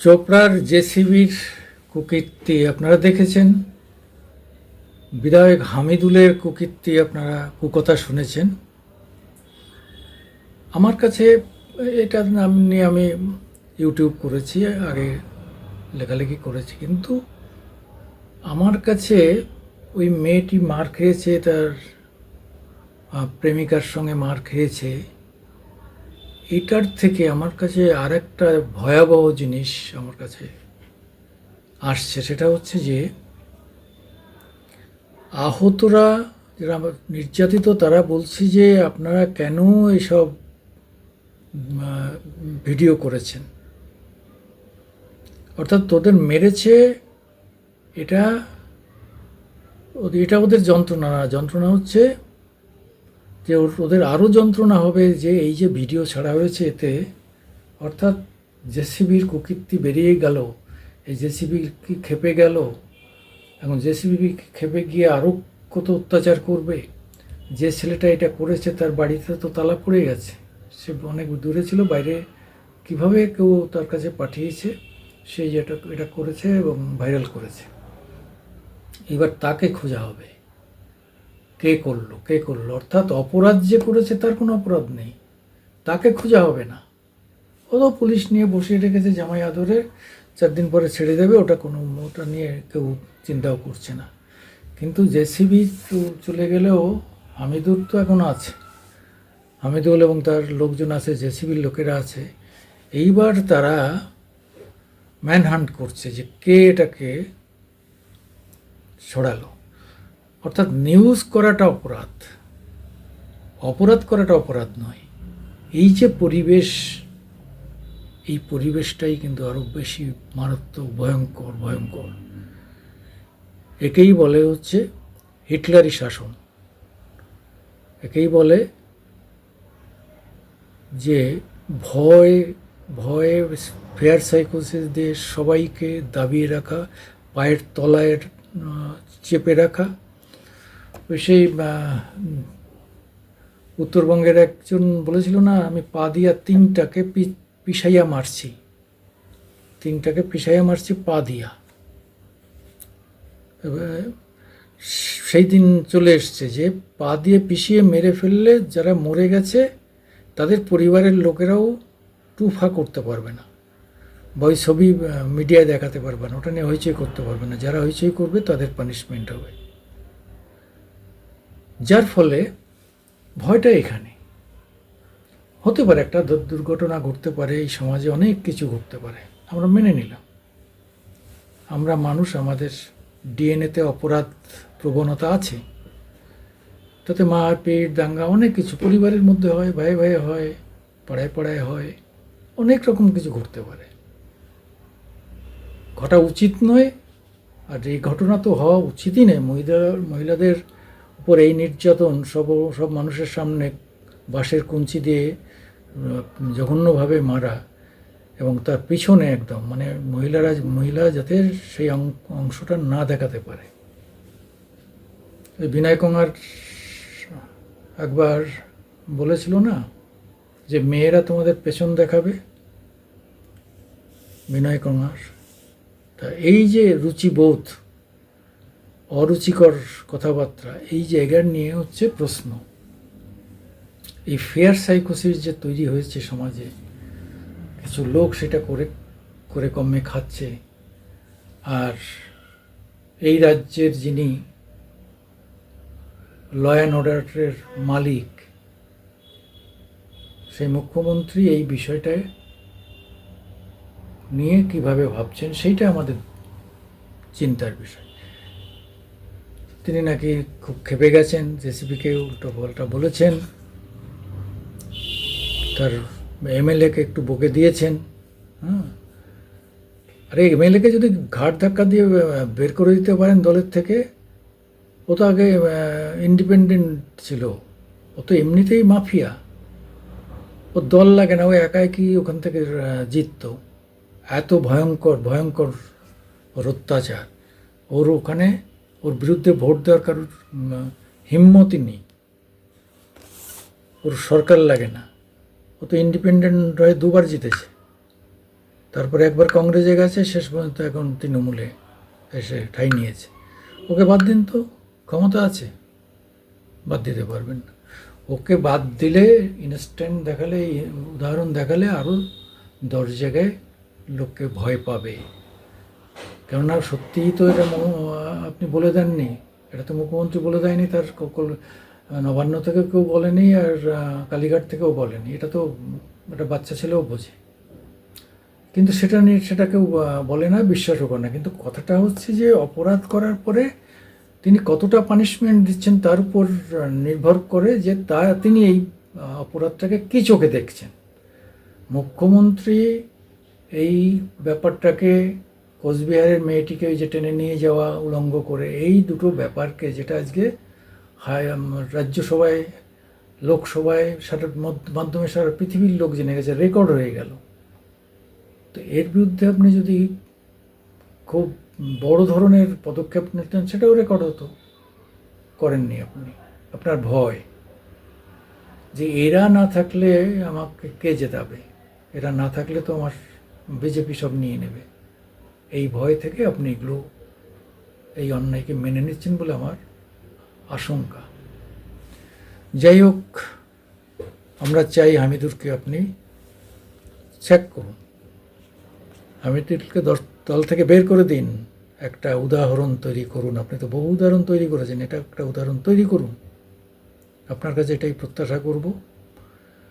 চোপড়ার জেসিবির কুকীর্তি আপনারা দেখেছেন, বিধায়ক হামিদুলের কুকীর্তি আপনারা কুকথা শুনেছেন। আমার কাছে এটা নাম নিয়ে আমি ইউটিউব করেছি, আগে লেখালেখি করেছি, কিন্তু আমার কাছে ওই মেয়েটি মার খেয়েছে, তার প্রেমিকার সঙ্গে মার খেয়েছে, এটার থেকে আমার কাছে আরেকটা ভয়াবহ জিনিস আমার কাছে আসছে। সেটা হচ্ছে যে আহতরা যারা নির্যাতিত তারা বলছে যে আপনারা কেন এসব ভিডিও করেছেন, অর্থাৎ তোদের মেরেছে, এটা এটা ওদের যন্ত্রণা না, যন্ত্রণা হচ্ছে যে ওদের আরও যন্ত্রণা হবে যে এই যে ভিডিও ছাড়া হয়েছে এতে, অর্থাৎ জেসিবির কুকীর্তি বেরিয়ে গেল, এই জেসিবি কি খেপে গেল, এখন জেসিবি খেপে গিয়ে আরও কত অত্যাচার করবে। যে ছেলেটা এটা করেছে তার বাড়িতে তো তালা পড়ে গেছে, সে অনেক দূরে ছিল, বাইরে কিভাবে কেউ তার কাছে পাঠিয়েছে, সে যেটা এটা করেছে এবং ভাইরাল করেছে। এবার তাকে খোঁজা হবে, কে করলো, অর্থাৎ অপরাধ যে করেছে তার কোনো অপরাধ নেই, তাকে খোঁজা হবে না। ও তো পুলিশ নিয়ে বসিয়ে রেখেছে জামাই আদরে, 4 দিন পরে ছেড়ে দেবে, ওটা নিয়ে কেউ চিন্তাও করছে না। কিন্তু জেসিবি চলে গেলেও হামিদুল তো এখনও আছে, হামিদুল এবং তার লোকজন আছে, জেসিবির লোকেরা আছে। এইবার তারা ম্যানহান্ট করছে যে কে এটাকে ছড়ালো, অর্থাৎ নিউজ করাটা অপরাধ করাটা অপরাধ নয়। এই যে পরিবেশ, এই পরিবেশটাই কিন্তু আরও বেশি মারাত্মক, ভয়ঙ্কর। একেই বলে হচ্ছে হিটলারি শাসন, একেই বলে যে ভয়ে ফেয়ার সাইকোসিস দিয়ে সবাইকে দাবিয়ে রাখা, পায়ের তলায় চেপে রাখা। সেই উত্তরবঙ্গের একজন বলেছিল না, আমি পা দিয়া তিনটাকে পিষাইয়া মারছি পা দিয়া। সেই দিন চলে এসছে যে পা দিয়ে পিষিয়ে মেরে ফেললে যারা মরে গেছে তাদের পরিবারের লোকেরাও টুফা করতে পারবে না, বা ওই ছবি মিডিয়ায় দেখাতে পারবে না, ওটা নিয়ে হইচই করতে পারবে না। যারা হইচই করবে তাদের পানিশমেন্ট হবে। যার ফলে ভয়টা এখানে। হতে পারে একটা দুর্ঘটনা ঘটতে পারে, এই সমাজে অনেক কিছু ঘটতে পারে, আমরা মেনে নিলাম। আমরা মানুষ, আমাদের ডিএনএতে অপরাধ প্রবণতা আছে, তাতে মারপিট, দাঙ্গা, অনেক কিছু পরিবারের মধ্যে হয়, ভাই হয়, পাড়ায় হয়, অনেক রকম কিছু ঘটতে পারে, ঘটা উচিত নয়। আর এই ঘটনা তো হওয়া উচিতই নয়। মহিলাদের উপর এই নির্যাতন সব মানুষের সামনে বাঁশের কঞ্চি দিয়ে জঘন্যভাবে মারা, এবং তার পিছনে একদম মানে মহিলা যাতে সেই অংশটা না দেখাতে পারে। বিনয় কঙ্গার একবার বলেছিল না যে মেয়েরা তোমাদের পেছন দেখাবে, বিনয় কঙ্গার। তা এই যে রুচিবোধ, অরুচিকর কথাবার্তা, এই জায়গার নিয়ে হচ্ছে প্রশ্ন। এই ফেয়ার সাইকোসিস যে তৈরি হয়েছে সমাজে, কিছু লোক সেটা করে কমে খাচ্ছে। আর এই রাজ্যের যিনি ল অ্যান্ড অর্ডারের মালিক, সেই মুখ্যমন্ত্রী এই বিষয়টায় নিয়ে কিভাবে ভাবছেন সেইটা আমাদের চিন্তার বিষয়। তিনি নাকি খুব ক্ষেপে গেছেন, জেসিবিকে উল্টো পাল্টা বলেছেন, তার এমএলএকে একটু বকে দিয়েছেন। আরে এমএলএকে যদি ঘাট ধাক্কা দিয়ে বের করে দিতে পারেন দলের থেকে, ও তো আগে ইন্ডিপেন্ডেন্ট ছিল, ও তো এমনিতেই মাফিয়া, ও দল লাগে না, ও একাই কি ওখান থেকে জিতত। এত ভয়ঙ্কর ওর অত্যাচার, ওর বিরুদ্ধে ভোট দেওয়ার কারোর হিম্মতই নেই, ওর সরকার লাগে না, ও তো ইন্ডিপেন্ডেন্ট হয়ে 2বার জিতেছে। তারপরে একবার কংগ্রেসে গেছে, শেষ পর্যন্ত এখন তৃণমূলে এসে ঠাঁই নিয়েছে। ওকে বাদ দিন তো, ক্ষমতা আছে, বাদ দিতে পারবেন না। ওকে বাদ দিলে ইনস্ট্যান্ট দেখালে, উদাহরণ দেখালে আরও 10 জায়গায় লোককে ভয় পাবে। কেননা সত্যিই তো এটা আপনি বলে দেননি, এটা তো মুখ্যমন্ত্রী বলে দেয়নি, তার নবান্ন থেকে কেউ বলেনি, আর কালীঘাট থেকেও বলেনি। এটা তো একটা বাচ্চা ছেলেও বোঝে, কিন্তু সেটা নিয়ে সেটা কেউ বলে না, বিশ্বাসও করে না। কিন্তু কথাটা হচ্ছে যে অপরাধ করার পরে তিনি কতটা পানিশমেন্ট দিচ্ছেন তার উপর নির্ভর করে যে তিনি এই অপরাধটাকে কী চোখে দেখছেন। মুখ্যমন্ত্রী এই ব্যাপারটাকে, কোচবিহারের মেয়েটিকে ওই যে টেনে নিয়ে যাওয়া উলঙ্গ করে, এই দুটো ব্যাপারকে, যেটা আজকে রাজ্যসভায়, লোকসভায় সারা মাধ্যমে সারা পৃথিবীর লোক জেনে গেছে, রেকর্ড হয়ে গেল। তো এর বিরুদ্ধে আপনি যদি খুব বড় ধরনের পদক্ষেপ নিতেন, সেটাও রেকর্ড হতো, করেননি আপনি। আপনার ভয় যে এরা না থাকলে আমাকে কে জেতাবে, এরা না থাকলে তো আমার বিজেপি সব নিয়ে নেবে, এই ভয় থেকে আপনি এগুলো, এই অন্যায়কে মেনে নিচ্ছেন বলে আমার আশঙ্কা। যাই হোক, আমরা চাই হামিদুরকে আপনি চেক করুন, হামিদুরকে দল থেকে বের করে দিন, একটা উদাহরণ তৈরি করুন। আপনি তো বহু উদাহরণ তৈরি করেছেন, এটা একটা উদাহরণ তৈরি করুন। আপনার কাছে এটাই প্রত্যাশা করব।